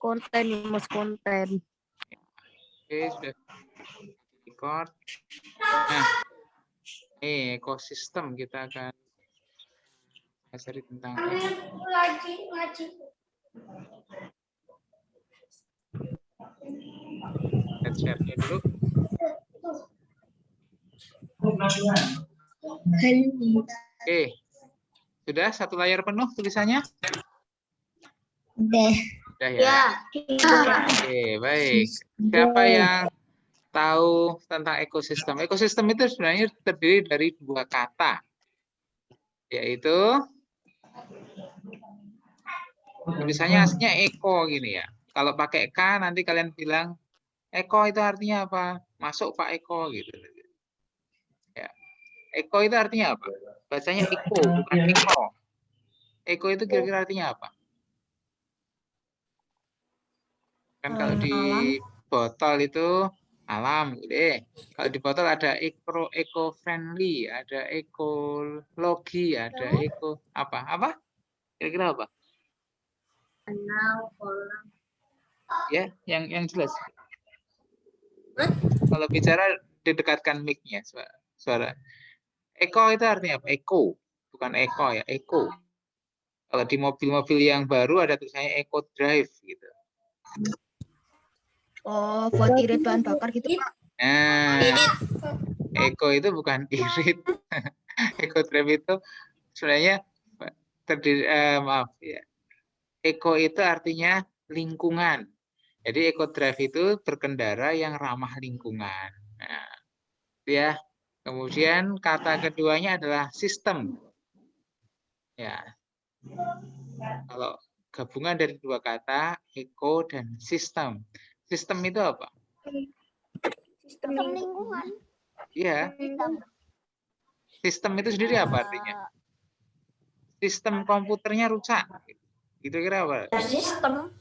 Konten, Mas, konten. Oke, sudah record. Nah, ini ekosistem kita akan belajar tentang share-nya dulu. Oke, sudah satu layar penuh tulisannya? Udah. Sudah ya. Oke, baik. Siapa yang tahu tentang ekosistem? Ekosistem itu sebenarnya terdiri dari dua kata, yaitu tulisannya aslinya eko gini ya. Kalau pakai K nanti kalian bilang Eko itu artinya apa? Masuk Pak Eko gitu. Ya. Eko itu artinya apa? Bacanya Eko, bukan Eko. Eko itu kira-kira artinya apa? Kan kalau di botol itu alam, gitu. Kalau di botol ada eco friendly, ada ekologi, ada eco apa? Apa? Kira-kira apa? Ya, yang jelas. Kalau bicara didekatkan mic-nya suara. Eko itu artinya apa? Eko, bukan eko ya, eko. Kalau di mobil-mobil yang baru ada tulisannya Eco Drive gitu. Oh, buat irit bahan bakar gitu, Pak. Nah, Eco itu bukan irit. Eco Drive itu sebenarnya terdiri maaf ya. Eco itu artinya lingkungan. Jadi Eco Drive itu berkendara yang ramah lingkungan. Nah, ya. Kemudian kata keduanya adalah sistem. Ya. Kalau gabungan dari dua kata, eco dan sistem. Sistem itu apa? Sistem lingkungan. Iya. Sistem itu sendiri apa artinya? Sistem komputernya rusak. Gitu kira apa? Sistem.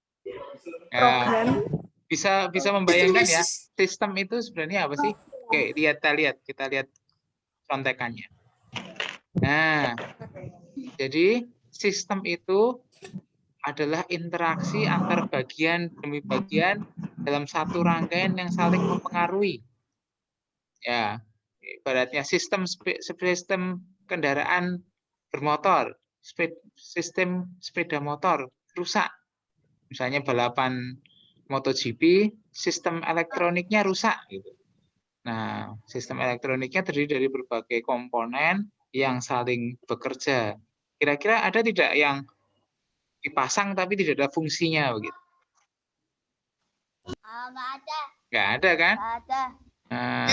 Ya, bisa membayangkan ya, sistem itu sebenarnya apa sih? Oke, kita lihat contekannya. Nah, jadi sistem itu adalah interaksi antar bagian demi bagian dalam satu rangkaian yang saling mempengaruhi. Ya, ibaratnya sistem kendaraan bermotor, sistem sepeda motor rusak. Misalnya balapan MotoGP, sistem elektroniknya rusak gitu. Nah, sistem elektroniknya terdiri dari berbagai komponen yang saling bekerja. Kira-kira ada tidak yang dipasang tapi tidak ada fungsinya begitu? Nggak ada. Nggak ada kan? Nggak ada. Nah,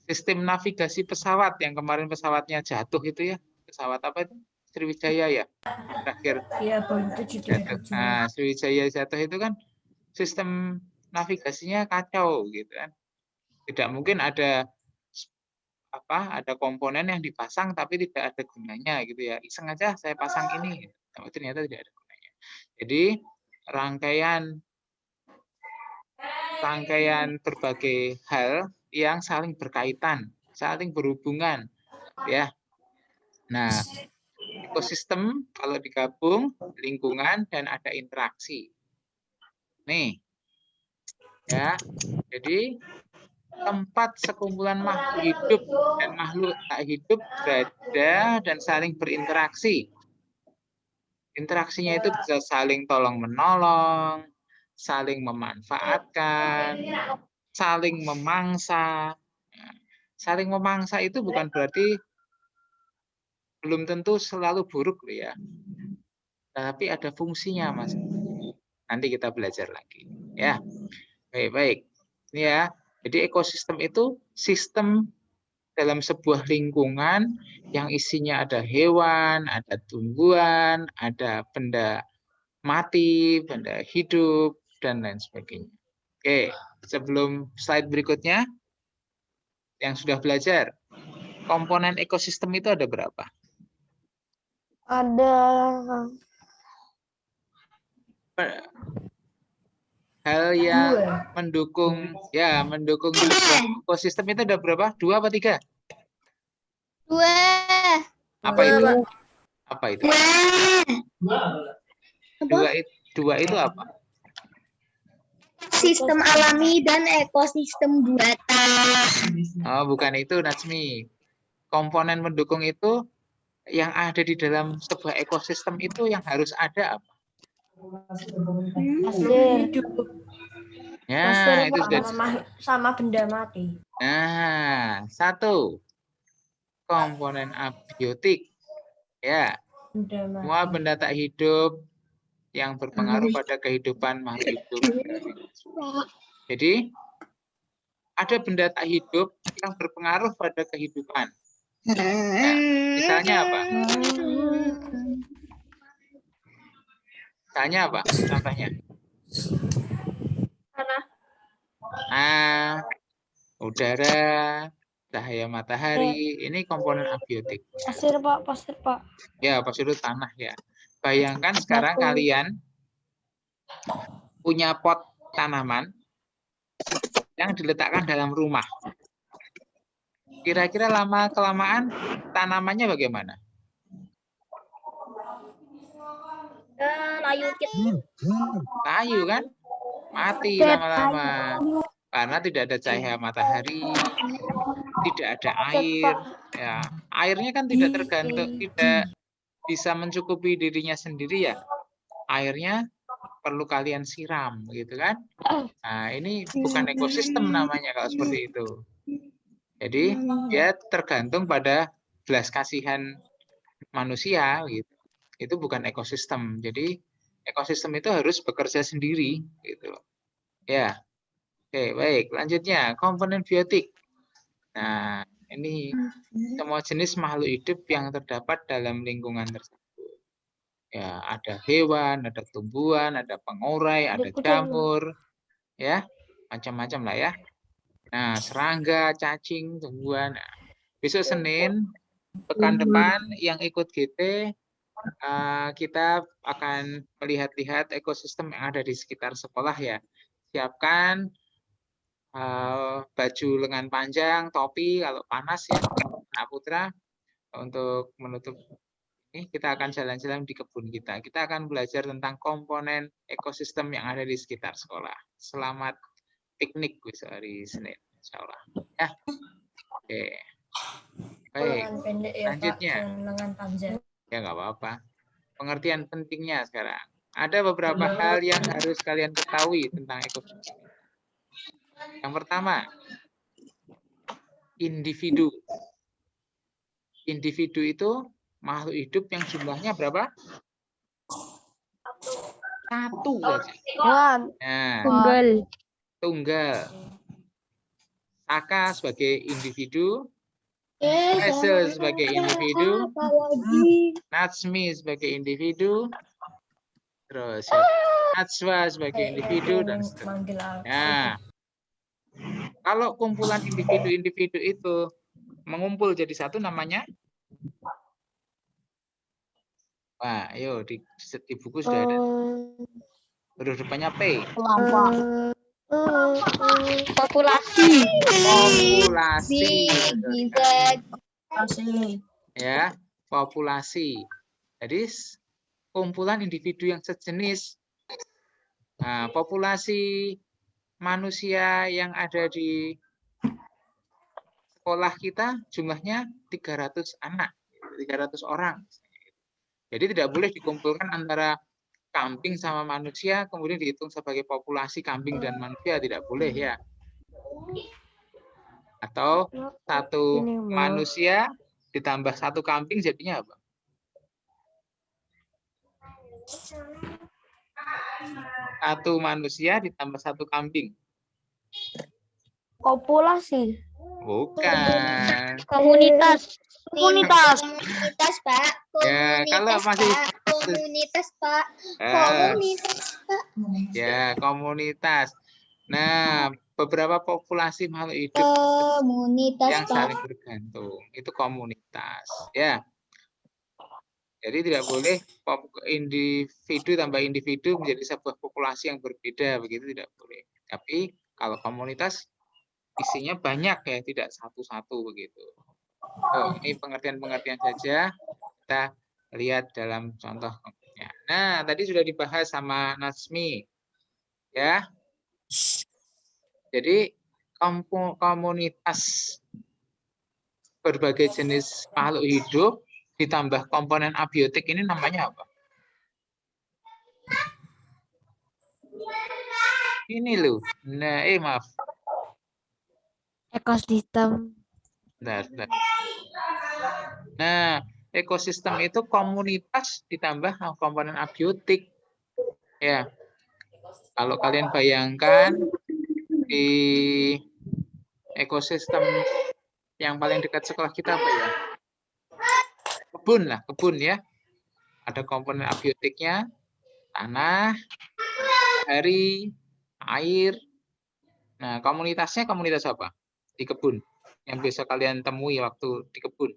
sistem navigasi pesawat yang kemarin pesawatnya jatuh itu ya, pesawat apa itu? Sriwijaya ya, terakhir. Iya, Jatuh. Nah, Sriwijaya jatuh itu kan sistem navigasinya kacau gitu kan. Tidak mungkin ada komponen yang dipasang tapi tidak ada gunanya gitu ya. Iseng aja saya pasang ini, tapi ternyata tidak ada gunanya. Jadi rangkaian berbagai hal yang saling berkaitan, saling berhubungan, ya. Nah, ekosistem kalau digabung lingkungan dan ada interaksi. Nih, ya. Jadi tempat sekumpulan makhluk hidup dan makhluk tak hidup berada dan saling berinteraksi. Interaksinya itu bisa saling tolong-menolong, saling memanfaatkan, saling memangsa. Saling memangsa itu bukan berarti belum tentu selalu buruk loh ya. Tapi ada fungsinya, Mas. Nanti kita belajar lagi. Ya, baik. Ini ya. Jadi ekosistem itu sistem dalam sebuah lingkungan yang isinya ada hewan, ada tumbuhan, ada benda mati, benda hidup, dan lain sebagainya. Oke, sebelum slide berikutnya, yang sudah belajar, komponen ekosistem itu ada berapa? Ada. Hal yang mendukung sebuah ekosistem itu ada berapa? 2 apa 3? 2. Apa itu? Apa itu? Dua itu apa? Sistem alami dan ekosistem buatan. Oh, bukan itu, Natsmi. Komponen mendukung itu yang ada di dalam sebuah ekosistem itu yang harus ada apa? Pasir. Ya, itu sudah. Sama benda mati. Nah, satu komponen abiotik. Ya, Benda semua benda tak hidup yang berpengaruh pada kehidupan makhluk hidup. Jadi, ada benda tak hidup yang berpengaruh pada kehidupan. Ya, misalnya apa? Misalnya apa? Contohnya. Nah, udara, cahaya matahari, ini komponen abiotik. Pasir, Pak. Pasir, Pak. Ya, pas itu tanah ya. Bayangkan sekarang kalian punya pot tanaman yang diletakkan dalam rumah. Kira-kira lama-kelamaan tanamannya bagaimana? Layu Kayu kan? Mati lama-lama. Karena tidak ada cahaya matahari, tidak ada air. Ya, airnya kan tidak tergantung, tidak bisa mencukupi dirinya sendiri ya. Airnya perlu kalian siram, gitu kan? Nah, ini bukan ekosistem namanya kalau seperti itu. Jadi dia tergantung pada belas kasihan manusia, gitu. Itu bukan ekosistem. Jadi ekosistem itu harus bekerja sendiri, gitu. Ya, oke, baik. Lanjutnya komponen biotik. Nah, ini semua jenis makhluk hidup yang terdapat dalam lingkungan tersebut. Ya, ada hewan, ada tumbuhan, ada pengurai, ada jamur, ya, macam-macam lah ya. Nah, serangga, cacing, tumbuhan. Nah, besok Senin, pekan depan yang ikut GT, kita akan melihat-lihat ekosistem yang ada di sekitar sekolah ya. Siapkan baju lengan panjang, topi kalau panas ya, Nak Putra, untuk menutup ini kita akan jalan-jalan di kebun kita. Kita akan belajar tentang komponen ekosistem yang ada di sekitar sekolah. Selamat piknik besok hari Senin, insya Allah. Ya, oke. Baik, lanjutnya. Lengan panjang. Ya nggak apa-apa. Pengertian pentingnya sekarang. Ada beberapa hal yang harus kalian ketahui tentang ekosistem. Yang pertama, individu. Individu itu makhluk hidup yang jumlahnya berapa? Satu saja. Nah, tunggal. Saka sebagai individu, Hazel sebagai individu, Natsmi sebagai individu, terus Natswa sebagai individu, dan seterusnya. Nah, kalau kumpulan individu-individu itu mengumpul jadi satu namanya, wah, ayo di buku sudah ada. Huruf depannya P. Populasi. Ya, populasi. Jadi kumpulan individu yang sejenis. Nah, populasi manusia yang ada di sekolah kita jumlahnya 300 anak, 300 orang. Jadi tidak boleh dikumpulkan antara kambing sama manusia, kemudian dihitung sebagai populasi kambing dan manusia, tidak boleh ya. Atau satu manusia ditambah satu kambing jadinya apa? Satu manusia ditambah satu kambing. Populasi. Bukan. Komunitas, Pak. Ya, kalau masih komunitas, Pak. Ya, komunitas. Nah, beberapa populasi makhluk hidup Komunitas, yang saling bergantung itu komunitas, ya. Jadi tidak boleh individu tambah individu menjadi sebuah populasi yang berbeda, begitu tidak boleh. Tapi kalau komunitas isinya banyak ya, tidak satu-satu begitu. Oh, ini pengertian-pengertian saja. Kita lihat dalam contoh konkretnya. Nah, tadi sudah dibahas sama Natsmi. Ya. Jadi komunitas berbagai jenis makhluk hidup ditambah komponen abiotik ini namanya apa? Ini loh. Nah, maaf. Ekosistem. Bentar. Nah, ekosistem itu komunitas ditambah komponen abiotik. Ya. Kalau kalian bayangkan di ekosistem yang paling dekat sekolah kita apa ya? Kebun ya. Ada komponen abiotiknya, tanah, matahari, air. Nah, komunitasnya komunitas apa? Di kebun. Yang biasa kalian temui waktu di kebun.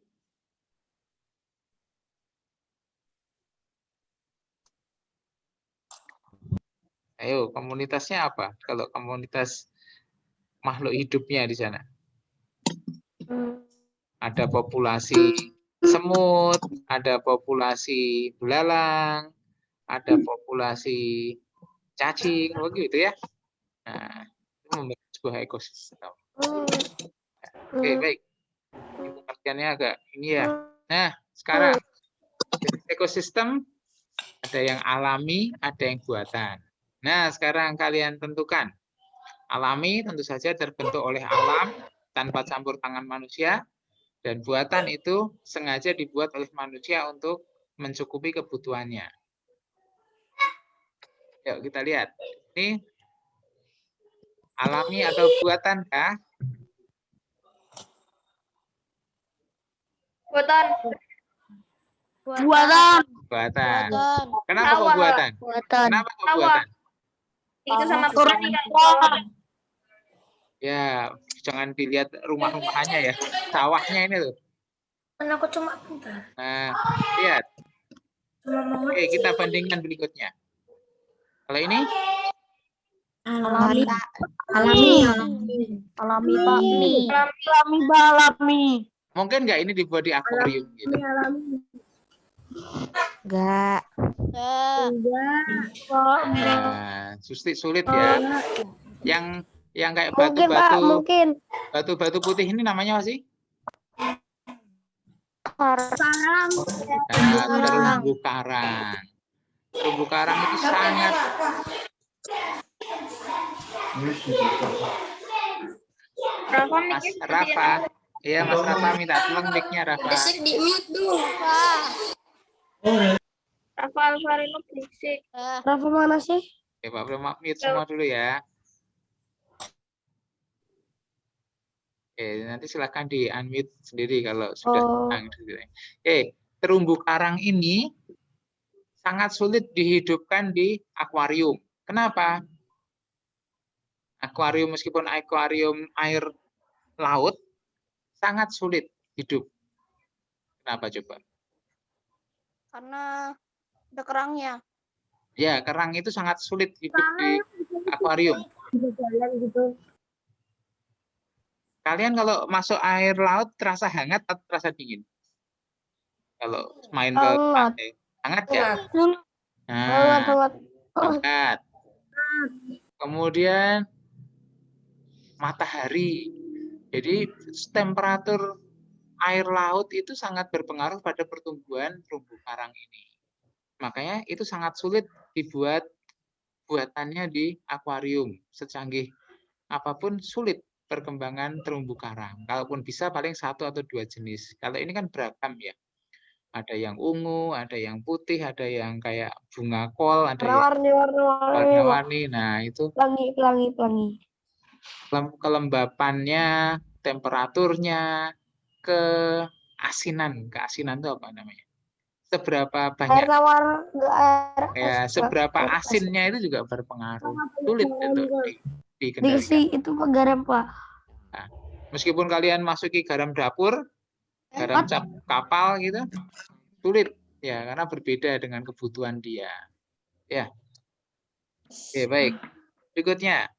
Ayo, komunitasnya apa? Kalau komunitas makhluk hidupnya di sana. Ada populasi semut, ada populasi belalang, ada populasi cacing, begitu ya. Nah, itu membentuk sebuah ekosistem. Oke, baik. Ini pengertiannya agak ini ya. Nah, sekarang ekosistem ada yang alami, ada yang buatan. Nah, sekarang kalian tentukan. Alami tentu saja terbentuk oleh alam tanpa campur tangan manusia, dan buatan itu sengaja dibuat oleh manusia untuk mencukupi kebutuhannya. Yuk kita lihat. Ini alami atau buatan kah? Buatan. Buatan. Kenapa kok buatan? Kenapa kok buatan? Itu sama Ya, jangan dilihat rumah-rumahannya ya. Sawahnya ini loh. aku cuma bentar. Nah, lihat. Oke, kita bandingkan berikutnya. Kalau ini? Alami. Mungkin nggak ini dibuat di akuarium gitu? Enggak. Nah, sulit ya. Yang kayak Mungkin, Pak, mungkin. batu-batu putih ini namanya apa sih? Sarang. Nah, terumbu karang. Terumbu karang itu sangat Mas Rafa. Iya, Mas Rafa minta tolong mic-nya Rafa. Di mute dulu. Rafa Alvarino berisik. Rafa mana sih? Oke, Pak Bro, mute semua dulu ya. Oke, nanti silahkan di unmute sendiri kalau sudah tenang. Oke, terumbu karang ini sangat sulit dihidupkan di akuarium. Kenapa? Akuarium meskipun akuarium air laut sangat sulit hidup. Kenapa coba? Karena ada kerangnya. Ya, kerang itu sangat sulit hidup di akuarium. Kalian kalau masuk air laut terasa hangat atau terasa dingin? Kalau main ke pantai, hangat ya? Nah, hangat. Kemudian matahari. Jadi temperatur air laut itu sangat berpengaruh pada pertumbuhan terumbu karang ini. Makanya itu sangat sulit dibuat buatannya di akuarium. Secanggih apapun sulit perkembangan terumbu karang. Kalaupun bisa paling 1 atau 2 jenis. Kalau ini kan beragam ya. Ada yang ungu, ada yang putih, ada yang kayak bunga kol, ada yang warna-warni. Nah, itu Pelangi. kelembapannya, temperaturnya, keasinan itu apa namanya? Seberapa banyak seberapa asinnya itu juga berpengaruh. Sulit untuk dikendalikan. Itu garam, Pak. Nah, meskipun kalian masuki garam dapur, garam kapal gitu, sulit ya karena berbeda dengan kebutuhan dia. Ya. Oke, baik. Berikutnya.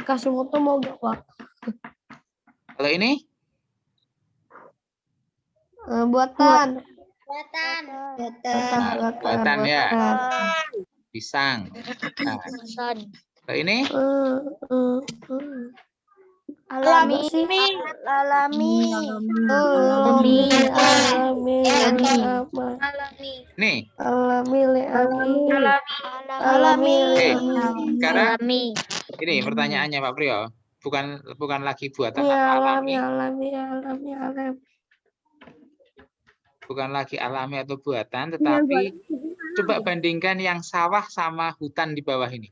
Kasih moto mau gak, Pak? Kalau ini? Buatan Buatan ya. Pisang. Nah, Kalau ini Alami. nih. Alami. Sekarang ini pertanyaannya Pak Priyo. Bukan lagi buatan atau alami. Bukan lagi alami atau buatan, tetapi coba bandingkan yang sawah sama hutan di bawah ini.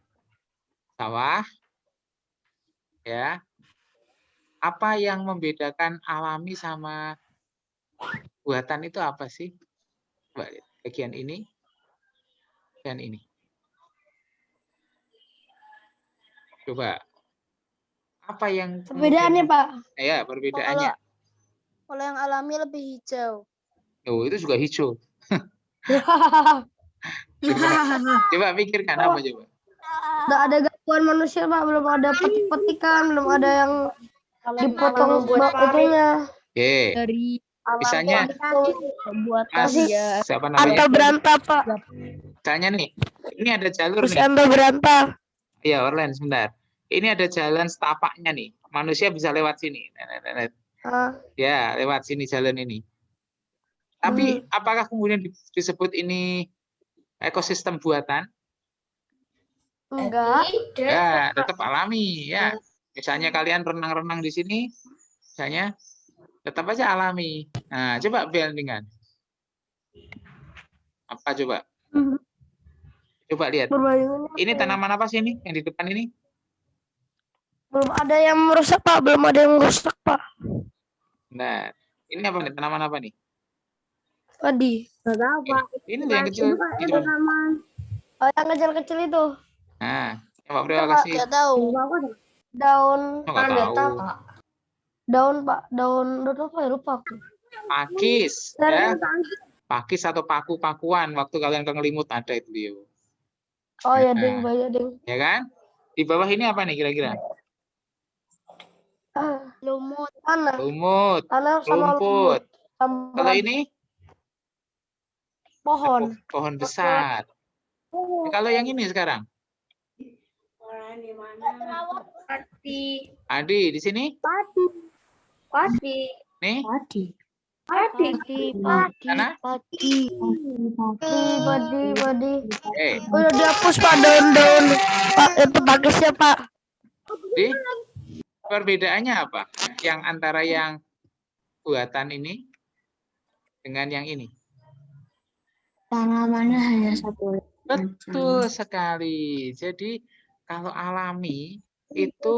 Sawah, ya. Apa yang membedakan alami sama buatan itu apa sih? Coba lihat. Bagian ini dan ini. Coba. Apa yang Perbedaannya, Pak? Ya, perbedaannya. Kalau yang alami lebih hijau. Oh, itu juga hijau. Coba pikirkan apa coba? Nggak ada gangguan manusia, Pak. Belum ada petik-petikan, belum ada yang dipotong itunya. Oke. Dari Misalnya buat Mas, siapa namanya? Atau berantah, Pak. Misalnya nih, ini ada jalur nih. Atau berantah. Iya, Orlen, sebentar. Ini ada jalan setapaknya nih. Manusia bisa lewat sini. Ya, lewat sini jalan ini. Tapi apakah kemudian disebut ini ekosistem buatan? Enggak. Ya, tetap alami ya. Misalnya kalian renang-renang di sini, misalnya tetap aja alami. Nah, coba bandingkan. Apa coba? Coba lihat. Ini tanaman apa sih ini yang di depan ini? Belum ada yang merusak, Pak. Belum ada yang merusak, Pak. Nah, ini apa nih? Tanaman apa nih? Padi. Ini yang kecil. Gitu. Oh, yang kecil-kecil itu. Nah, Pak Priyo kasih. Nggak tahu. Daun. Nggak tahu. Daun, Pak. Daun apa ya? Lupa aku. Pakis. Ya. Pakis atau paku-pakuan. Waktu kalian ke Ngelimut ada itu dia. Oh ya, ding. Banyak, ding. Ya kan? Di bawah ini apa nih kira-kira? Lumut. Tanah. Lumut. Tanah sama Rumput. lumut. Kalau ini? Pohon. Pohon besar. Kalau yang ini sekarang? Adi, di sini? Padi. Nih? Padi. Sana? Padi. Udah dihapus, Pak, daun-daun. Pak, itu pakisnya, Pak. Jadi, perbedaannya apa? Yang antara yang buatan ini dengan yang ini? tanamannya hanya satu. Betul sekali. Jadi, kalau alami itu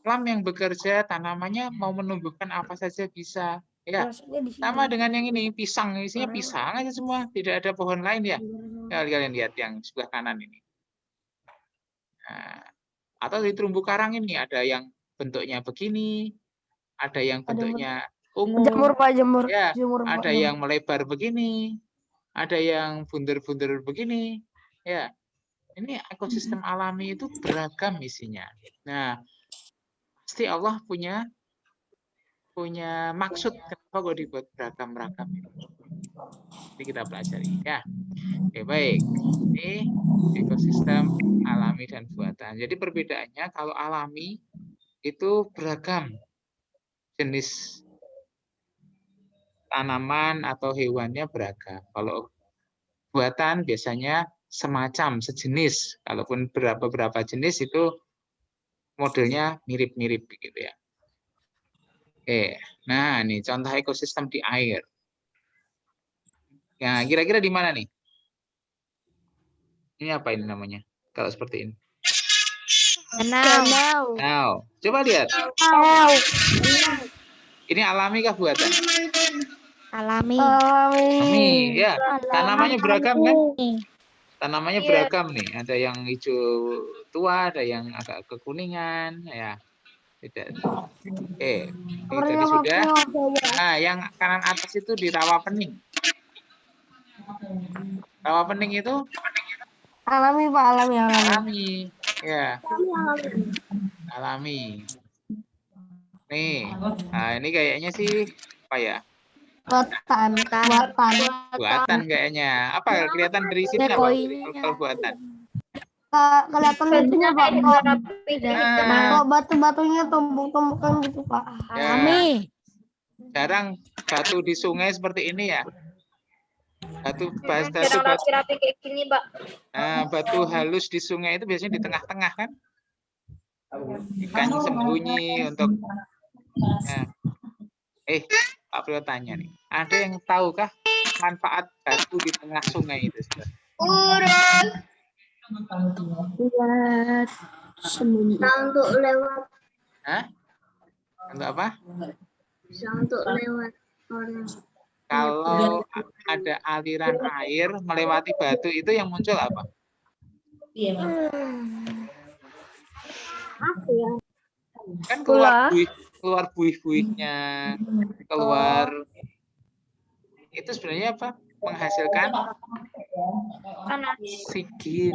alam yang bekerja, tanamannya mau menumbuhkan apa saja bisa. Ya, sama dengan yang ini, pisang, isinya pisang aja semua, tidak ada pohon lain ya. Ya, kalian lihat yang sebelah kanan ini. Nah, atau di terumbu karang ini ada yang bentuknya begini, ada yang bentuknya ungu, Jamur, Pak, jamur. ya, Jamur, Pak, ada jamur. yang melebar begini, ada yang bunder-bunder begini, ya. Ini ekosistem alami itu beragam isinya. Nah, pasti Allah punya maksud kenapa kok dibuat beragam-ragam ini. Jadi kita pelajari ya. Oke, baik. Ini ekosistem alami dan buatan. Jadi perbedaannya kalau alami itu beragam jenis tanaman atau hewannya beragam. Kalau buatan biasanya semacam sejenis. Kalaupun beberapa jenis itu modelnya mirip-mirip gitu ya. Oke, nah nih contoh ekosistem di air. Ya, kira-kira di mana nih? Ini apa ini namanya? Kalau seperti ini. Danau. Coba lihat. Ini alami kah buatan? Alami. Alami, ya. Tanamannya beragam kan? Tanamannya beragam nih. Ada yang hijau tua, ada yang agak kekuningan, ya. Tidak. Oke, ini tadi sudah. Nah, yang kanan atas itu di rawa pening. Rawa pening itu Alami, Pak, alami. alami, ya. Alami. Nih, nah ini kayaknya sih apa ya? Buatan kayaknya. Apa kelihatan dari sini apa? Kalau buatan. kelihatan lucunya Pak. Nah, Kok batu-batunya tumpuk-tumpukan gitu Pak. ya, Alami. jarang batu di sungai seperti ini ya. Batu rapi-rapi kayak gini, Pak. nah, batu halus di sungai itu biasanya di tengah-tengah kan. Ikan sembunyi untuk nah. Pak Priyo tanya nih, ada yang tahukah manfaat batu di tengah sungai itu? Buat sembunyi. Untuk lewat, Hah? Untuk apa? untuk lewat orang. Kalau ada aliran air melewati batu itu yang muncul apa? Apa ya? Kan keluar buih-buihnya, keluar itu sebenarnya apa? Menghasilkan oksigen.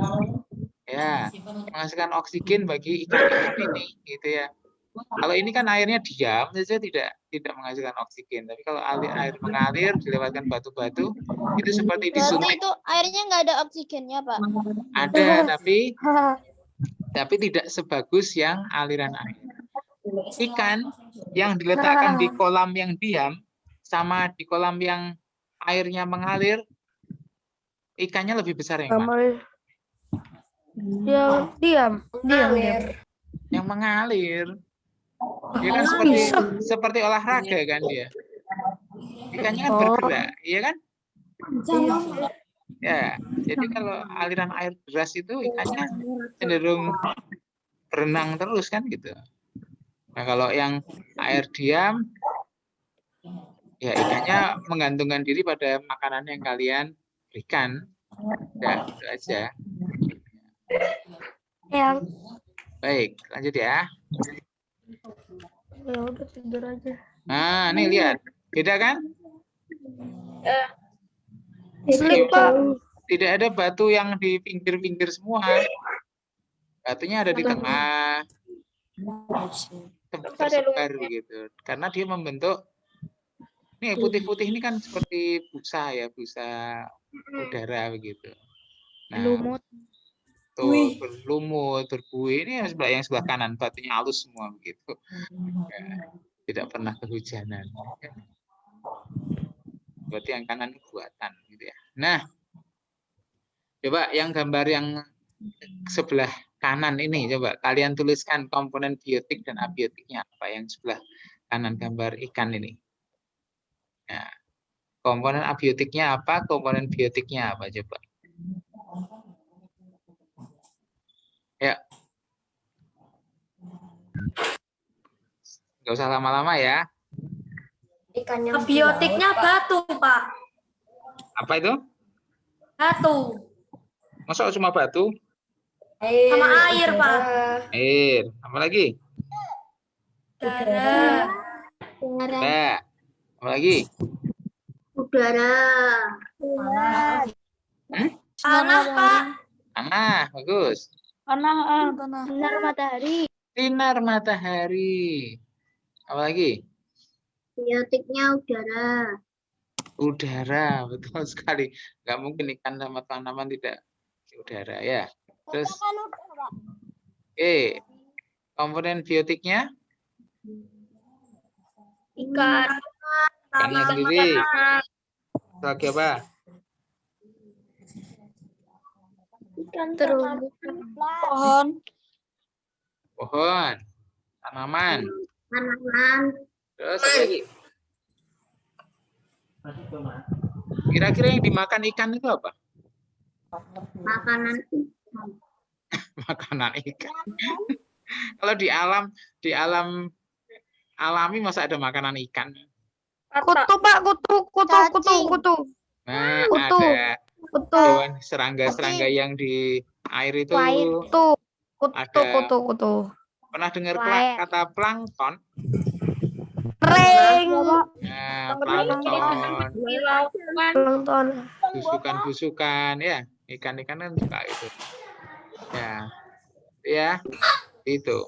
Ya, menghasilkan oksigen bagi ikan-ikan ini gitu ya. Kalau ini kan airnya diam saja tidak menghasilkan oksigen. Tapi kalau air mengalir dilewatkan batu-batu itu seperti di sungai. Itu airnya nggak ada oksigennya, Pak. Ada tapi tidak sebagus yang aliran air. Ikan yang diletakkan di kolam yang diam sama di kolam yang airnya mengalir, ikannya lebih besar yang mana? Yang diam. Yang mengalir. Dia kan seperti olahraga kan dia. Ikannya kan bergerak, iya kan? Ya, jadi kalau aliran air deras itu ikannya cenderung berenang terus kan gitu. Nah, kalau yang air diam, ya ikannya menggantungkan diri pada makanan yang kalian berikan. Ya, itu aja. Yang Baik, lanjut ya. ya udah tidur aja. Nah, nih lihat. Beda kan? Slip Pak. Tidak ada batu yang di pinggir-pinggir semua. Batunya ada di tengah. Tersebar begitu. Karena dia membentuk nih putih-putih ini kan seperti busa ya, busa udara begitu. Nah, Lumut. tuh berlumut, berbuih. Ini yang sebelah kanan batunya halus semua begitu. Ya, tidak pernah kehujanan. Berarti yang kanan buatan gitu ya. Nah, coba yang gambar yang sebelah kanan ini coba kalian tuliskan komponen biotik dan abiotiknya apa yang sebelah kanan gambar ikan ini. Nah, komponen abiotiknya apa, komponen biotiknya apa coba. Ya. Nggak usah lama-lama ya. Biotiknya batu Pak. Apa itu? Batu. Masa cuma batu? Sama air Pak. Air. Apa lagi? Udara. Nah, apa lagi? Udara. Tanah Pak. Tanah, bagus. Tanah. Sinar matahari. Sinar matahari. Apa lagi? Biotiknya udara. Udara, betul sekali. Nggak mungkin ikan sama tanaman tidak udara ya. Terus, komponen biotiknya? Ikan. Ikannya sendiri. Lagi apa? Terumbu. Pohon. Pohon, tanaman. Tanaman. Terus apa lagi? Kira-kira yang dimakan ikan itu apa? Makanan ikan. Makanan ikan. Kalau di alam alami masa ada makanan ikan? Kutu Pak, kutu. Nah, Kutu. ada Kutu. hewan serangga-serangga yang di air itu. Kutu. Pernah dengar kata plankton? Ring. Nah, plankton. Plankton. Busukan-busukan ya, ikan-ikan kan suka itu. Ya, itu.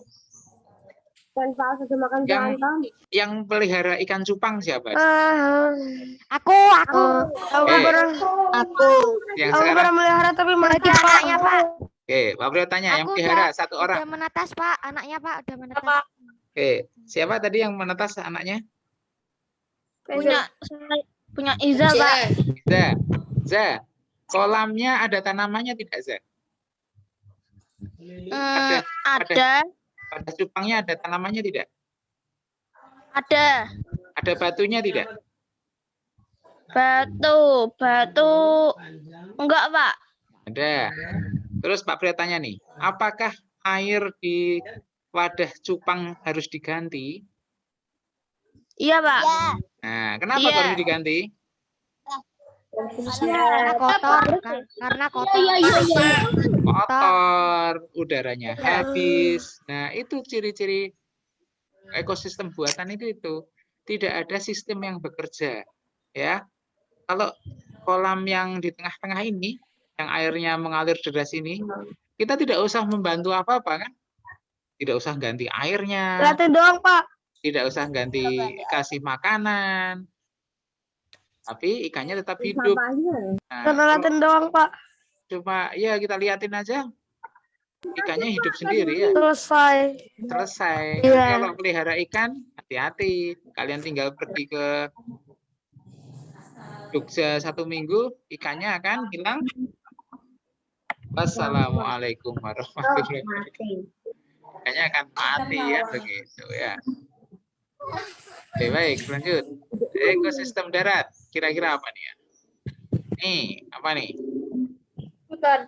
Yang pelihara ikan cupang siapa? Aku. Aku Yang pernah sekarang melihara tapi mati Pak. Oke, Pak Priyo tanya yang Aku pelihara satu orang. udah menetas, Pak. Anaknya, Pak, udah menetas. Oke, siapa tadi yang menetas anaknya? Punya Iza, Pak. Za. Za. Kolamnya ada tanamannya tidak, Za? Ada. Pada cupangnya ada tanamannya tidak? Ada. Ada batunya tidak? Batu. Enggak, Pak. Ada. Terus Pak Priyo tanya nih, apakah air di wadah cupang harus diganti? Iya, Pak. Nah, kenapa Iya. harus diganti? Karena kotor. Karena kotor. Kotor, udaranya habis. Nah, itu ciri-ciri ekosistem buatan itu. Tidak ada sistem yang bekerja. Ya. Kalau kolam yang di tengah-tengah ini, yang airnya mengalir deras ini, kita tidak usah membantu apa-apa kan? Tidak usah ganti airnya, Liatin doang, Pak. tidak usah ganti kasih makanan, tapi ikannya tetap hidup. Nah, Karena kalau liatin doang, Pak. cuma ya kita liatin aja, ikannya hidup sendiri ya. Selesai. Iya. Kalau pelihara ikan, hati-hati. Kalian tinggal pergi ke Jogja 1 minggu, ikannya akan hilang. Wassalamualaikum warahmatullahi wabarakatuh. Ikannya akan mati ya, begitu ya. Oke, baik, lanjut. Ekosistem darat, kira-kira apa nih ya? Nih, apa nih? Hutan.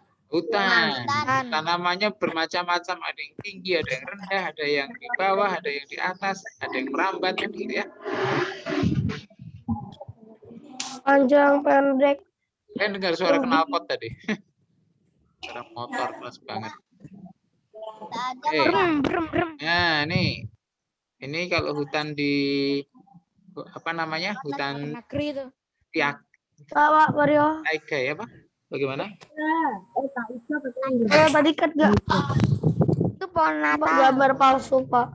Tanamannya bermacam-macam, ada yang tinggi, ada yang rendah, ada yang di bawah, ada yang di atas, ada yang merambat kan gitu ya. Panjang, pendek. Kan dengar suara knalpot tadi. Suara motor keras banget. Nah, nih. Ini kalau hutan di apa namanya? Hutan Negeri itu. Pak Mario. taiga ya, Pak? Bagaimana? Tadi kan Itu pohon natal. gambar palsu, Pak.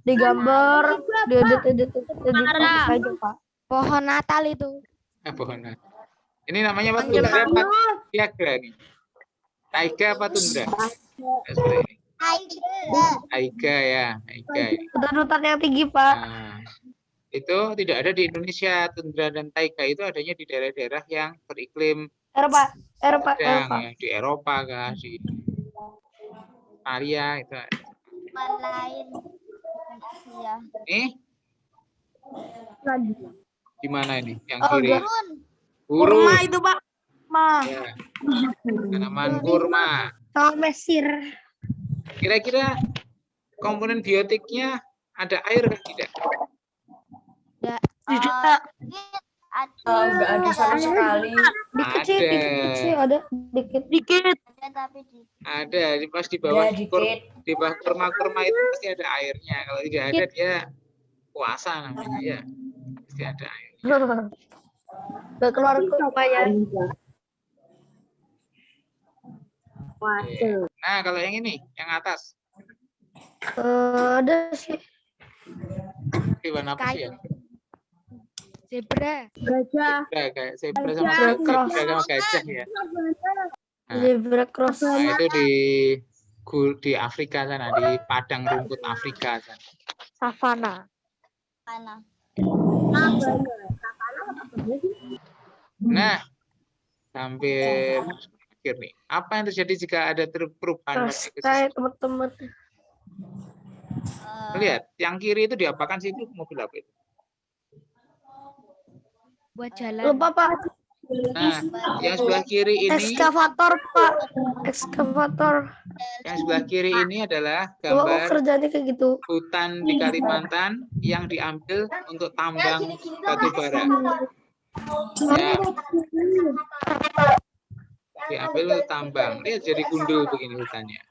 Digambar, diedit aja, Pak. Pohon natal itu. Pohon. Ini namanya apa? Tundra apa Viagra nih? Taiga apa tundra? Seperti ini. Taiga ya, taiga. Hutan-hutan yang tinggi, Pak. Nah, itu tidak ada di Indonesia. Tundra dan taiga itu adanya di daerah-daerah yang beriklim Eropa. sedang, ya, di Eropa kah, di Italia itu. Nih, di mana ini? Yang kiri. Gurun. Kurma itu, Pak. Ya. Tanaman kurma. Sama Mesir. Kira-kira komponen biotiknya ada air kan tidak? Tidak. Enggak ada sama sekali. Dikit sih, ada dikit. Ada, pas di bawah Ya, dikit. di bawah kurma-kurma itu pasti ada airnya. Kalau tidak ada dia puasa namanya ya. Pasti ada air. Udah keluar kurmanya. Nah, kalau yang ini, yang atas, Ada sih. hewan apa sih ya? Zebra. Zebra, kayak zebra sama gajah ya. Zebra cross. Nah, itu di Afrika sana, di padang rumput Afrika sana. Savana. Nah, hampir akhir nih. Apa yang terjadi jika ada perubahan pada ekosistem? Saya teman-teman. Lihat, yang kiri itu diapakan sih itu mobil apa itu? Buat jalan. Lupa, Pak. Nah, yang sebelah kiri ini, Ekskavator, Pak. Ekskavator. yang sebelah kiri ini adalah Coba gambar kerjanya kayak gitu. hutan di Kalimantan yang diambil untuk tambang batu bara. Ya, diambil untuk tambang. Lihat jadi gundul begini hutannya.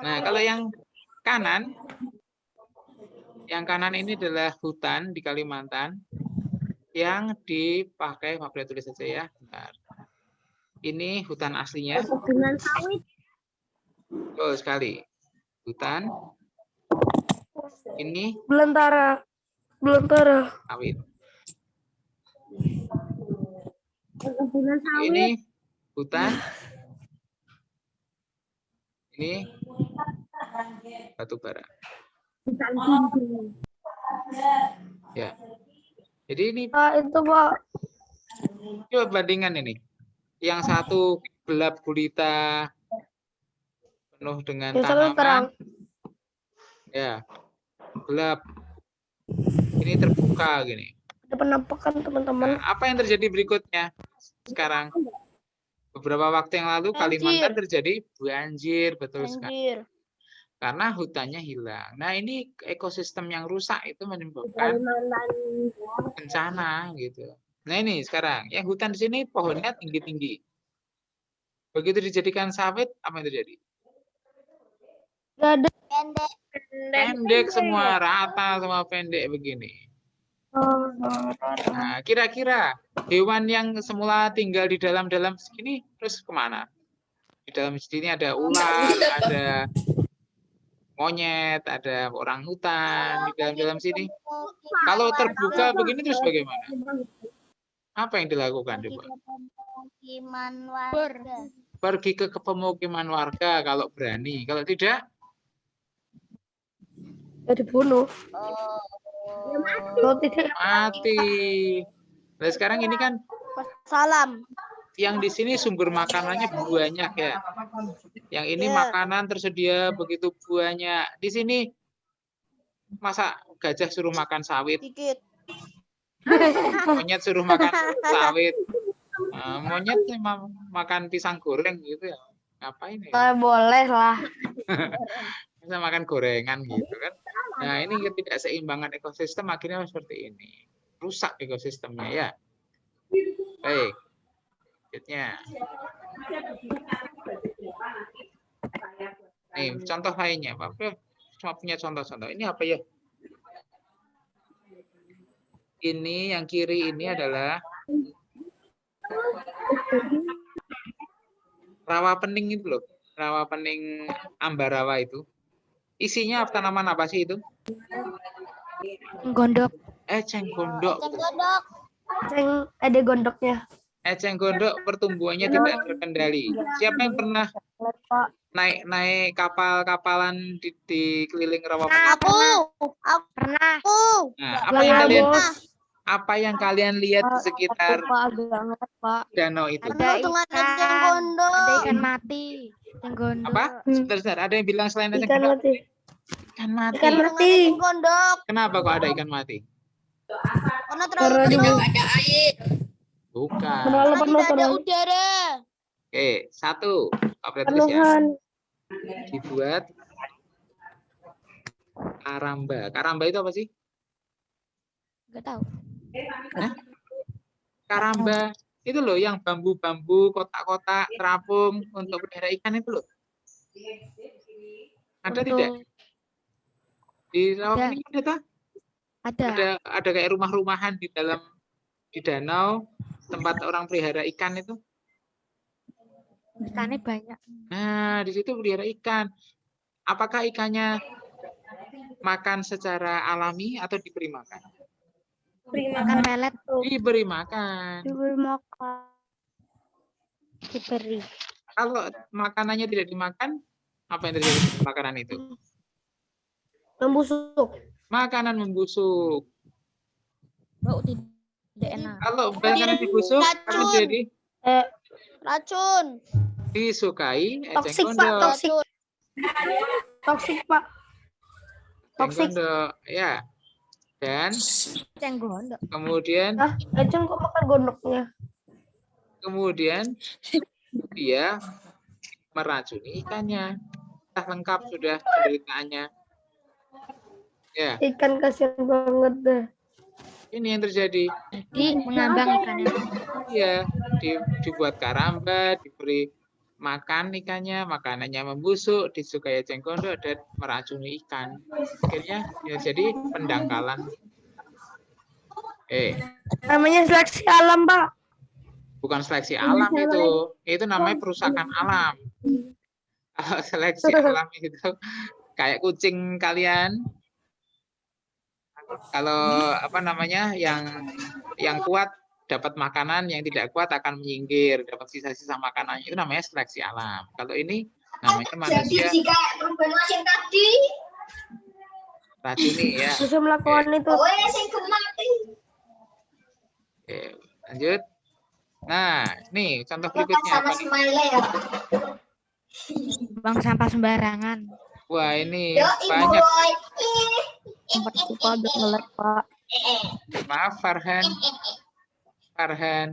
Nah, kalau yang kanan ini adalah hutan di Kalimantan yang dipakai, maaf tulis saja ya. Bentar. Ini hutan aslinya. Betul sekali. Hutan. Ini Belantara. sawit. Ini hutan Ini batu bara. Ya. Jadi ini Itu Pak. coba bandingkan ini. Yang satu gelap gulita, penuh dengan Yang satu terang. tanaman. Ya, gelap. Ini terbuka gini. Ada penampakan teman-teman. Nah, apa yang terjadi berikutnya? Sekarang beberapa waktu yang lalu Kalimantan terjadi banjir, betul sekali. Banjir. Karena hutannya hilang. Nah, ini ekosistem yang rusak itu menyebabkan bencana gitu. Nah, ini sekarang yang hutan di sini pohonnya tinggi-tinggi. Begitu dijadikan sawit, apa yang terjadi? Gak ada. Pendek semua, rata semua pendek begini. Nah, kira-kira hewan yang semula tinggal di dalam segini terus kemana? Di dalam sini ada ular, ada monyet, ada orang hutan di dalam sini. Kalau terbuka begini terus bagaimana? Apa yang dilakukan coba? Pemukiman warga. Pergi ke pemukiman warga kalau berani. Kalau tidak, Ya dibunuh. Kalau tidak mati. Nah, sekarang ini kan Salam. yang di sini sumber makanannya banyak ya. Yang ini makanan tersedia begitu banyak. Di sini masa gajah suruh makan sawit, Dikit. monyet suruh makan sawit. Nah, monyet memang makan pisang goreng gitu ya. Ngapain ya? boleh lah. Bisa makan gorengan gitu kan. Nah, ini ketidakseimbangan ekosistem akhirnya seperti ini. Rusak ekosistemnya ya. Baik. Selanjutnya. Nih, contoh lainnya, Pak. Cuma punya contoh-contoh. Ini apa ya? Ini yang kiri ini adalah rawa pening itu loh. Rawa pening Ambarawa itu. Isinya tanaman apa sih itu? Gondok. Eceng gondok. Ada gondoknya. Eceng gondok pertumbuhannya tidak terkendali. Siapa yang pernah naik kapal-kapalan di keliling rawa pening? Pernah. Nah, apa yang kalian lihat di sekitar danau itu? Ada ikan. Ada ikan mati. Eceng gondok. Apa? Sebentar, ada yang bilang selain eceng Ikan gondok? mati. Ikan mati. Ikan mati. Kenapa kok ada ikan mati? Karena Karena di Bukan. terlalu penuh terlalu udara. Oke, satu. Pak tulis ya. penuhan. Dibuat karamba. Karamba itu apa sih? Enggak tahu. Karamba itu loh yang bambu-bambu, kotak-kotak, terapung untuk pelihara ikan itu loh. Ada tidak? Di rawa Ada. pening ada tak? Ada. Ada kayak rumah-rumahan di danau tempat orang pelihara ikan itu. Ikannya banyak. Nah, di situ pelihara ikan. Apakah ikannya makan secara alami atau diberi makan? Makan pelet. Diberi makan. Diberi. Kalau makanannya tidak dimakan, apa yang terjadi dengan makanan itu? Membusuk. Makanan membusuk. Bau tidak enak. Kalau makanan dibusuk, apa yang terjadi? Racun. Disukai Toksik, eceng Pak. gondok. Toksik. Toksik, Pak. Eceng Toksik. gondok, ya. Dan Eceng gondok. kemudian Eceng kok makan gondoknya? kemudian dia meracuni ikannya. Sudah lengkap sudah penderitaannya. Ya, Ikan kasihan banget deh. ini yang terjadi. Jadi mengambang ikannya. Iya, dibuat karamba, diberi makan ikannya, makanannya membusuk, disukai eceng gondok dan meracuni ikan. Akhirnya ya jadi pendangkalan. Namanya seleksi alam, Pak. Bukan seleksi alam itu. Itu namanya perusakan alam. Kalau seleksi alam itu kayak kucing kalian. Kalau apa namanya yang kuat dapat makanan, yang tidak kuat akan menyingkir, dapat sisa-sisa makanan. Itu namanya seleksi alam. Kalau ini Namanya manusia racuni ya. Bisa melakukan itu. Oke, lanjut. Nah, nih contoh berikutnya apa nih? Buang sampah sembarangan. Wah, ini banyak. Tempat kita udah ngelek, Pak. Maaf, Farhan. Farhan.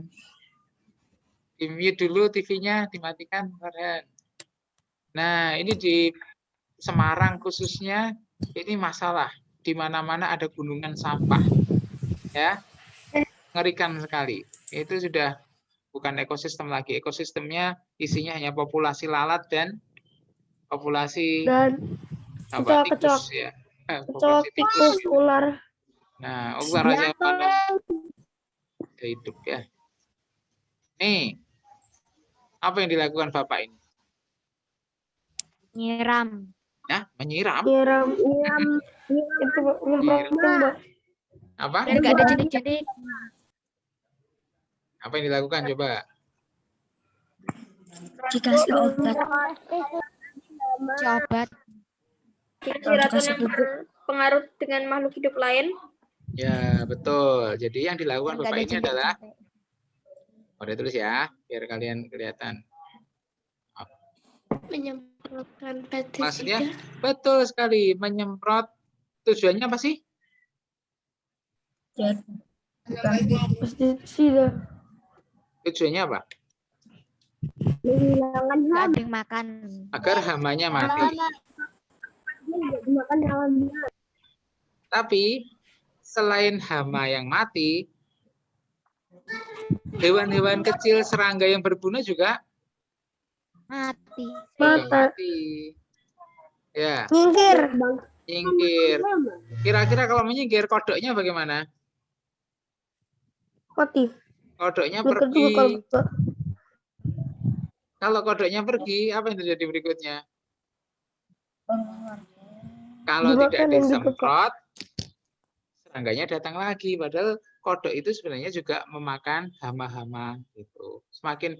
Di-mute dulu TV-nya, dimatikan, Farhan. Nah, ini di Semarang khususnya, ini masalah. Di mana-mana ada gunungan sampah. Ya, ngerikan sekali. Itu sudah bukan ekosistem lagi. Ekosistemnya isinya hanya populasi lalat dan populasi Dan apa, kecoak, tikus ya. kecoak, Populasi tikus. tikus, ular. Nah, ular aja pada hidup ya. Nih, apa yang dilakukan Bapak ini? Nyiram. Nah, menyiram. Nyiram itu nyemprotin, Mbak. Apa? Biar gak ada jentik-jentik. Apa yang dilakukan coba? Dikasih obat. Obat. Racun yang berpengaruh dengan makhluk hidup lain. Ya, betul. Jadi yang dilakukan Biar gak Bapak ada ini adalah, jentik-jentik. udah tulis ya, biar kalian kelihatan. Menyemprotkan Maksudnya, pestisida. betul sekali, menyemprot. Tujuannya apa sih? Pestisida. Tujuannya apa? Menghilangkan Gak ada yang makan. Agar hamanya mati. makan hewan. Tapi, selain hama yang mati, hewan-hewan kecil serangga yang berguna juga Mati. mati. Ya, Nyingkir. nyingkir. Kira-kira kalau menyingkir, kodoknya bagaimana? Mati. Kodoknya Nyingkir juga kalau pergi. Kalau kodoknya pergi, apa yang terjadi berikutnya? Kalau Dimakan tidak yang dibuka. disemprot, serangganya datang lagi. Padahal kodok itu sebenarnya juga memakan hama-hama. Gitu. Semakin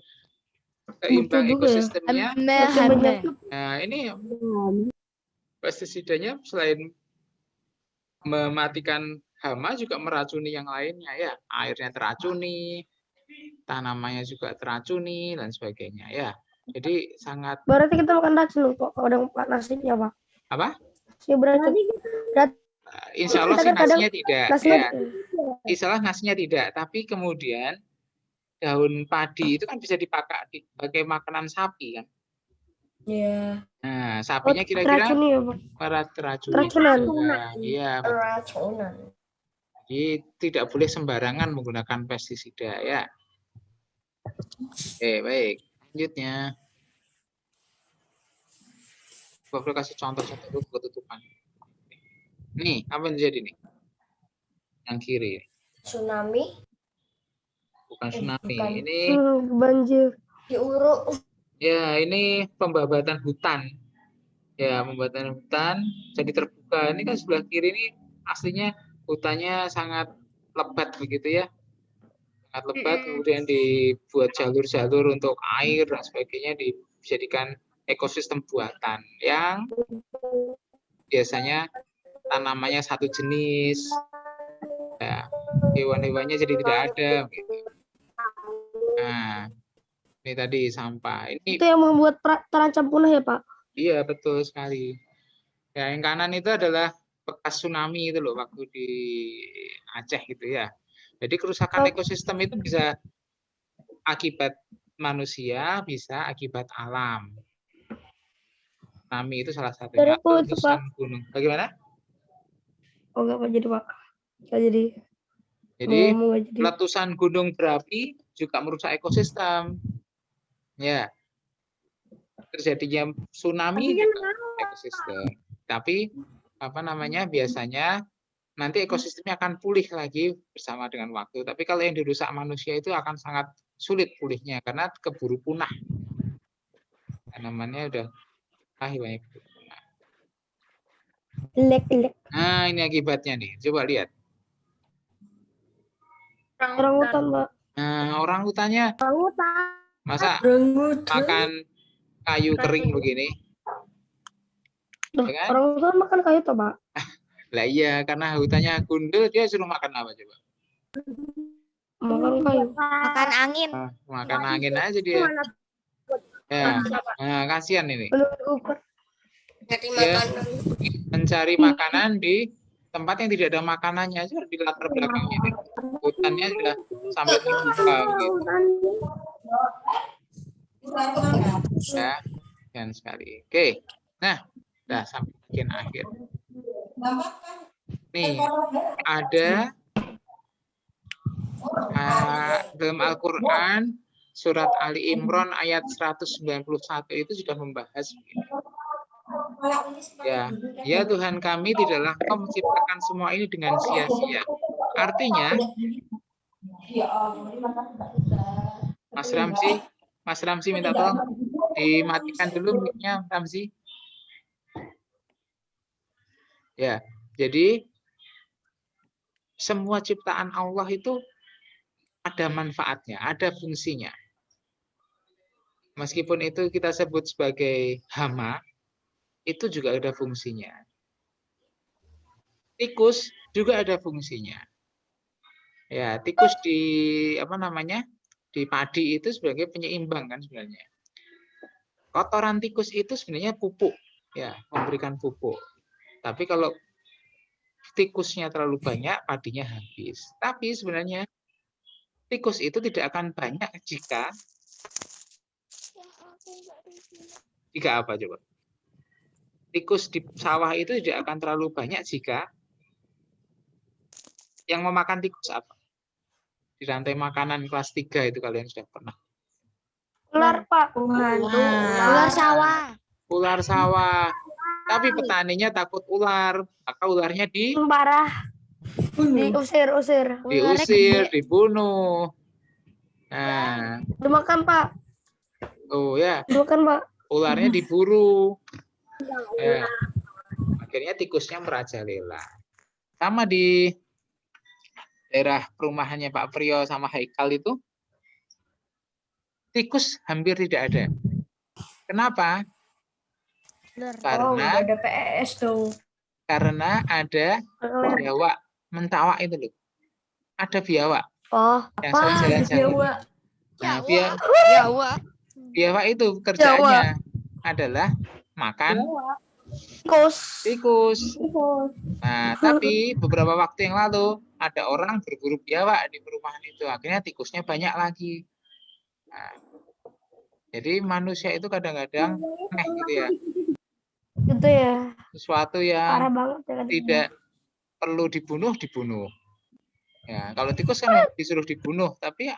seimbang juga ya. ekosistemnya. Hamba. Nah, ini pestisidanya selain mematikan hama juga meracuni yang lainnya ya. Airnya teracuni, tanamannya juga teracuni dan sebagainya ya. Jadi sangat Berarti kita makan racun kok kalau udah nasinya, Pak. apa? Ya berarti Insya Allah sih kadang-kadang nasinya tidak. nasinya Ya. Insya Allah nasinya tidak. Tapi kemudian daun padi itu kan bisa dipakai sebagai makanan sapi kan. Iya. Nah, sapinya kira-kira teracuni ya, Pak. para teracuni. Racunan. Iya. Racunan. Jadi tidak boleh sembarangan menggunakan pestisida ya. Baik. Selanjutnya. Coba boleh kasih contoh-contoh dulu ketutupan. Nih, apa yang terjadi nih? Yang kiri. Tsunami. Bukan tsunami. bukan. Ini Banjir. Diuruk. ya, ini pembabatan hutan. Ya, pembabatan hutan jadi terbuka. Ini kan sebelah kiri ini aslinya hutannya sangat lebat begitu ya. Sangat lebat, kemudian dibuat jalur-jalur untuk air dan sebagainya, dijadikan ekosistem buatan yang biasanya tanamannya satu jenis. Ya, hewan-hewannya jadi tidak ada gitu. Nah, ini tadi sampah. Ini Itu yang membuat terancam punah ya, Pak? iya, betul sekali. Ya, yang kanan itu adalah bekas tsunami itu loh waktu di Aceh gitu ya. Jadi kerusakan ekosistem itu bisa akibat manusia, bisa akibat alam. Tsunami itu salah satunya. Dari itu, Letusan Pak. gunung. Bagaimana? Oh, enggak jadi, Pak. Enggak jadi. Jadi Nggak jadi. letusan gunung berapi juga merusak ekosistem. Ya. Terjadinya tsunami juga ekosistem. Tapi apa namanya? Biasanya nanti ekosistemnya akan pulih lagi bersama dengan waktu. Tapi kalau yang dirusak manusia itu akan sangat sulit pulihnya karena keburu punah. Tanamannya udah banyak punah. Lek. Nah, ini akibatnya nih. Coba lihat. Orang hutan, Pak. Nah, orang hutannya masa Renggut. makan kayu kering begini. Loh, Ya kan? orang tua makan kayu tuh, Pak. Lah iya, karena hutannya gundul, dia suruh makan apa coba? Makan kayu. Makan angin. Makan angin aja dia. Ya, nah, kasihan ini. Belum diukur. Jadi Dia makan. mencari makanan di tempat yang tidak ada makanannya, di latar belakang ini. Hutannya sudah sampai terbuka gitu. Ya, sekian sekali. Oke. Nah, udah sampai bagian akhir. Nih, ada dalam Al-Quran surat Ali Imran ayat 191 itu sudah membahas begini. Ya Tuhan kami, tidaklah Engkau menciptakan semua ini dengan sia-sia. Artinya, Mas Ramzi minta tolong dimatikan dulu mic-nya, Ramzi. Ya, jadi semua ciptaan Allah itu ada manfaatnya, ada fungsinya. Meskipun itu kita sebut sebagai hama, itu juga ada fungsinya. Tikus juga ada fungsinya. Ya, tikus di di padi itu sebagai penyeimbang kan sebenarnya. Kotoran tikus itu sebenarnya pupuk, ya, memberikan pupuk. Tapi kalau tikusnya terlalu banyak, padinya habis. Tapi sebenarnya tikus itu tidak akan banyak jika apa coba? Tikus di sawah itu tidak akan terlalu banyak jika yang memakan tikus apa? Di rantai makanan kelas 3 itu kalian sudah pernah. Ular, Pak. Ular sawah. Ular sawah. Tapi petaninya takut ular, maka ularnya Parah. Diusir. diusir, dibunuh. Nah, Dimakan, Pak. oh ya, Dimakan, Pak. ularnya diburu. Ya. Akhirnya tikusnya merajalela. Sama di daerah perumahannya Pak Priyo sama Haikal itu, tikus hampir tidak ada. Kenapa? Karena ada PES tuh. Karena ada biawak mentawak itu loh. Ada biawak Oh, yang sering jalan-jalan. Nah, biawak itu kerjaannya adalah makan tikus. Nah, tapi beberapa waktu yang lalu ada orang berburu biawak di perumahan itu. Akhirnya tikusnya banyak lagi. Nah, jadi manusia itu kadang-kadang gitu ya. gitu ya. Sesuatu Parah yang banget ya. tidak perlu dibunuh. Ya, kalau tikus kan disuruh dibunuh, tapi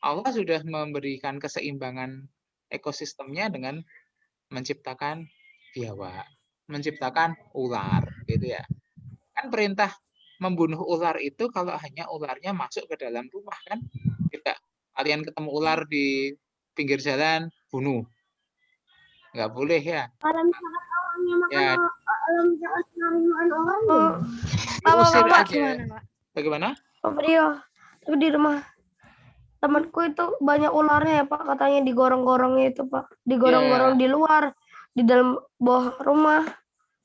Allah sudah memberikan keseimbangan ekosistemnya dengan menciptakan biawak, menciptakan ular, gitu ya. Kan perintah membunuh ular itu kalau hanya ularnya masuk ke dalam rumah kan, tidak. Kalian ketemu ular di pinggir jalan, bunuh, nggak boleh ya. Ya, diusir aja. Bagaimana? Pak Priyo, tapi di rumah temanku itu banyak ularnya ya Pak, katanya di gorong-gorongnya itu Pak, di gorong-gorong di luar, di dalam bawah rumah.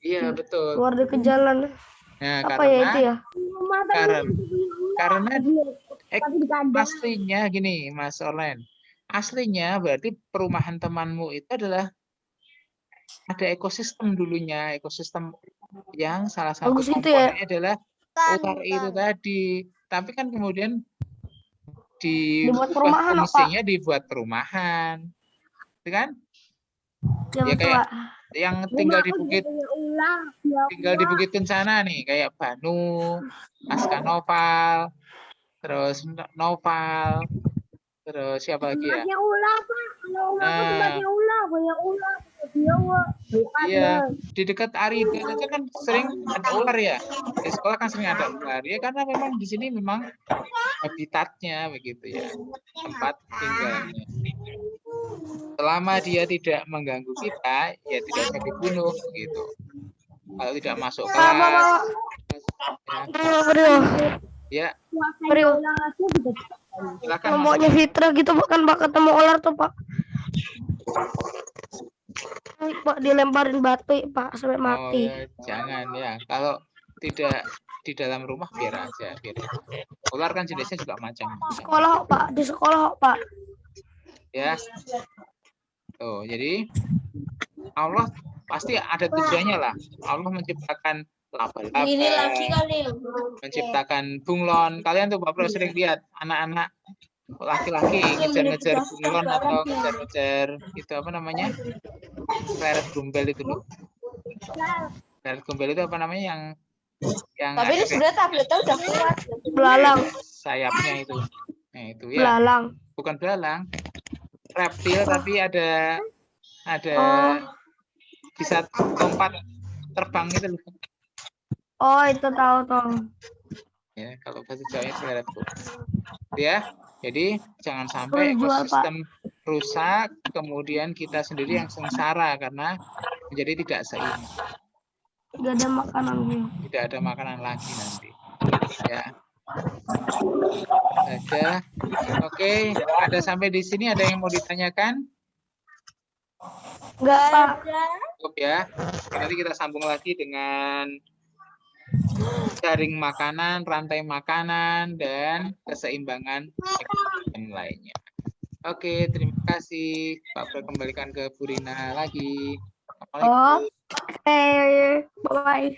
Iya betul. Keluar ke jalan. Nah, apa ya itu ya? Karena aslinya gini Mas Orlen, aslinya berarti perumahan temanmu itu adalah ada ekosistem dulunya, ekosistem yang salah satu komponennya adalah ular itu tadi. Tapi kan kemudian dibuat perumahan, fungsinya dibuat perumahan, itu kan? Ya kayak yang tinggal di Bukit Kencana nih, kayak Banu, Aska Noval, terus Noval, terus siapa lagi ya? Banyak ular Pak, banyak ular. Iya, di dekat Arida itu kan sering ada ular ya. Di sekolah kan sering ada ular. Ya karena memang di sini memang habitatnya begitu ya, tempat tinggalnya. Selama dia tidak mengganggu kita, ya tidak usah dibunuh gitu. Kalau tidak masuk kelas, ya. Silakan. Maunya Fitra gitu Pak, kan Pak ketemu ular tuh Pak. Pak, dilemparin batu Pak sampai Oh mati. ya, jangan ya. Kalau tidak di dalam rumah biar aja. Biar. Ular kan jenisnya juga macam-macam. Sekolah Pak, di sekolah Pak. Ya. Tuh, jadi Allah pasti ada tujuannya lah. Allah menciptakan laba-laba, menciptakan bunglon. Kalian tuh Pak Bro sering lihat anak-anak laki-laki ngejar-ngejar bunglon atau ngejar-ngejar itu apa namanya? Leret gombel itu loh. Leret gombel itu apa namanya yang Tapi ini ada sebenarnya tabletnya udah kuat. Belalang, sayapnya itu. Nah, itu ya. belalang. Bukan belalang. Reptil tapi ada Oh. bisa lompat terbang itu loh. Oh, itu tahu. Ya, kalau bahasa Jawanya seleret tuh. Ya, jadi jangan sampai Jual, ekosistem rusak, kemudian kita sendiri yang sengsara karena menjadi tidak seimbang. Gak ada makanan nih. Tidak ada makanan lagi nanti. Ya. Ada. Oke, ada sampai di sini ada yang mau ditanyakan? Enggak Pak. Cukup ya. Nanti kita sambung lagi dengan jaring makanan, rantai makanan, dan keseimbangan ekosistem lainnya. Oke, terima kasih. Pak Bro kembalikan ke Bu Rina lagi. Oke, bye.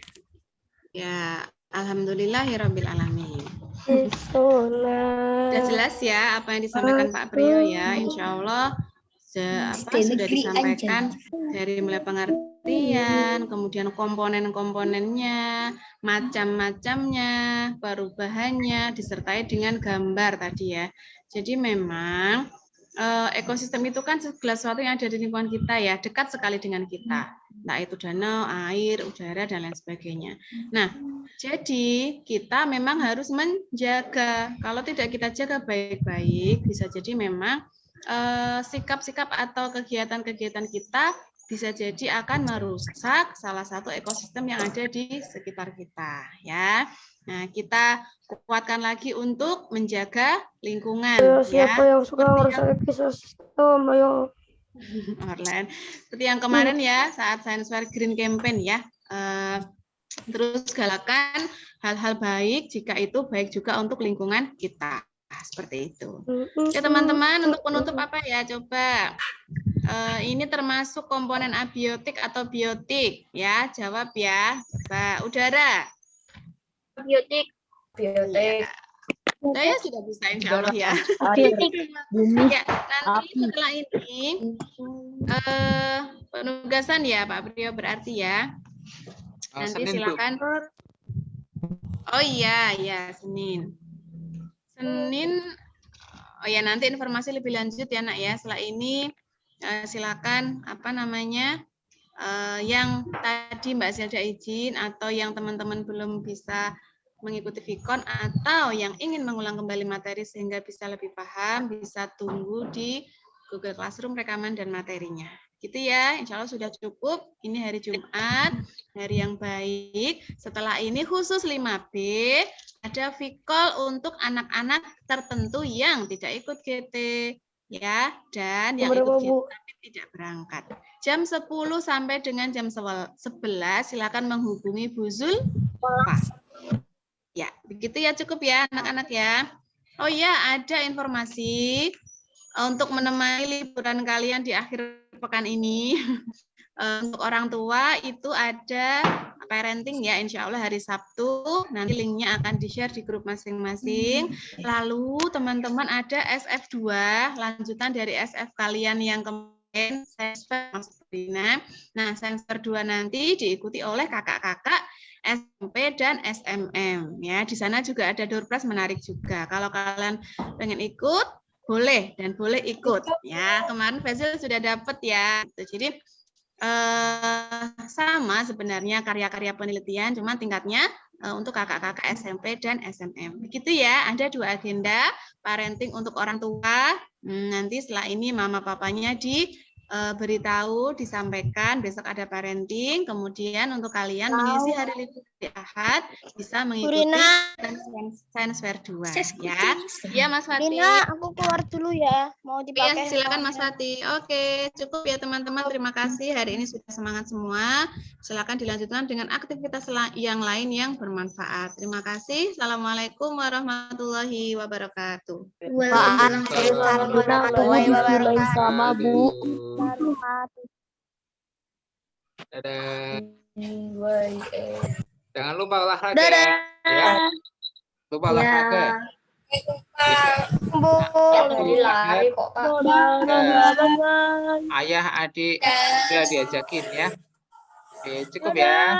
Ya, alhamdulillahirabbil alamin. Sudah Sudah jelas ya apa yang disampaikan Pak Priyo ya. Insya Allah sudah disampaikan dari mulai pengertian, kemudian komponen-komponennya, macam-macamnya, perubahannya, disertai dengan gambar tadi ya. Jadi memang ekosistem itu kan segala sesuatu yang ada di lingkungan kita ya, dekat sekali dengan kita. Nah, itu danau, air, udara, dan lain sebagainya. Nah, jadi kita memang harus menjaga. Kalau tidak kita jaga baik-baik, bisa jadi memang sikap-sikap atau kegiatan-kegiatan kita bisa jadi akan merusak salah satu ekosistem yang ada di sekitar kita. Ya, nah kita kuatkan lagi untuk menjaga lingkungan. Siapa yang suka merusak ekosistem? Ayo. Orlen. Seperti yang kemarin ya saat Science Fair Green Campaign ya. Terus galakan hal-hal baik jika itu baik juga untuk lingkungan kita. Seperti itu. Ya teman-teman, untuk penutup apa ya? Coba. Ini termasuk komponen abiotik atau biotik ya? Jawab ya. Coba. Udara. Biotik. Ya. Saya sudah bisa insya Allah ya. Ya, nanti setelah ini penugasan ya Pak Priyo berarti ya. Nanti Senin, silakan. Oh iya, ya Senin. Oh ya nanti informasi lebih lanjut ya Nak ya. Setelah ini silakan apa namanya yang tadi Mbak Zelda izin atau yang teman-teman belum bisa mengikuti Vicon atau yang ingin mengulang kembali materi sehingga bisa lebih paham, bisa tunggu di Google Classroom rekaman dan materinya. Gitu ya, insya Allah sudah cukup. Ini hari Jumat, hari yang baik. Setelah ini khusus 5B, ada Vicol untuk anak-anak tertentu yang tidak ikut GT. Ya, dan yang ikut GT tapi tidak berangkat. Jam 10 sampai dengan jam 11 silakan menghubungi Bu Zulfa. Ya, begitu ya cukup ya anak-anak ya. Oh ya, ada informasi untuk menemani liburan kalian di akhir pekan ini. Untuk orang tua itu ada parenting ya, insya Allah hari Sabtu. Nanti linknya akan di-share di grup masing-masing. Lalu teman-teman ada SF2, lanjutan dari SF kalian yang kemarin, Nah, semester 2 nanti diikuti oleh kakak-kakak SMP dan SMM ya. Di sana juga ada door prize menarik juga. Kalau kalian pengen ikut boleh dan boleh ikut ya. Kemarin Faisal sudah dapat ya. Jadi sama sebenarnya karya-karya penelitian, cuma tingkatnya untuk kakak-kakak SMP dan SMM. Begitu ya. Ada 2 agenda parenting untuk orang tua. Nanti setelah ini mama papanya di beritahu, disampaikan besok ada parenting, kemudian untuk kalian mengisi hari libur di Ahad bisa mengikuti Science Fair 2 ya. Ya Mas Fatih. Rina, aku keluar dulu ya. Mau Iya, dipakai. silakan Mas Fatih. Oke, cukup ya teman-teman. Terima kasih. Hari ini sudah semangat semua. Silakan dilanjutkan dengan aktivitas yang lain yang bermanfaat. Terima kasih. Assalamualaikum warahmatullahi wabarakatuh. Waalaikumsalam warahmatullahi wabarakatuh. Sama Bu. Dadah. Jangan lupa olahraga. Dadah. Ya. Lupa olahraga. Lari kok Pak. Ayah, adik sudah diajakin ya. Oke, cukup ya.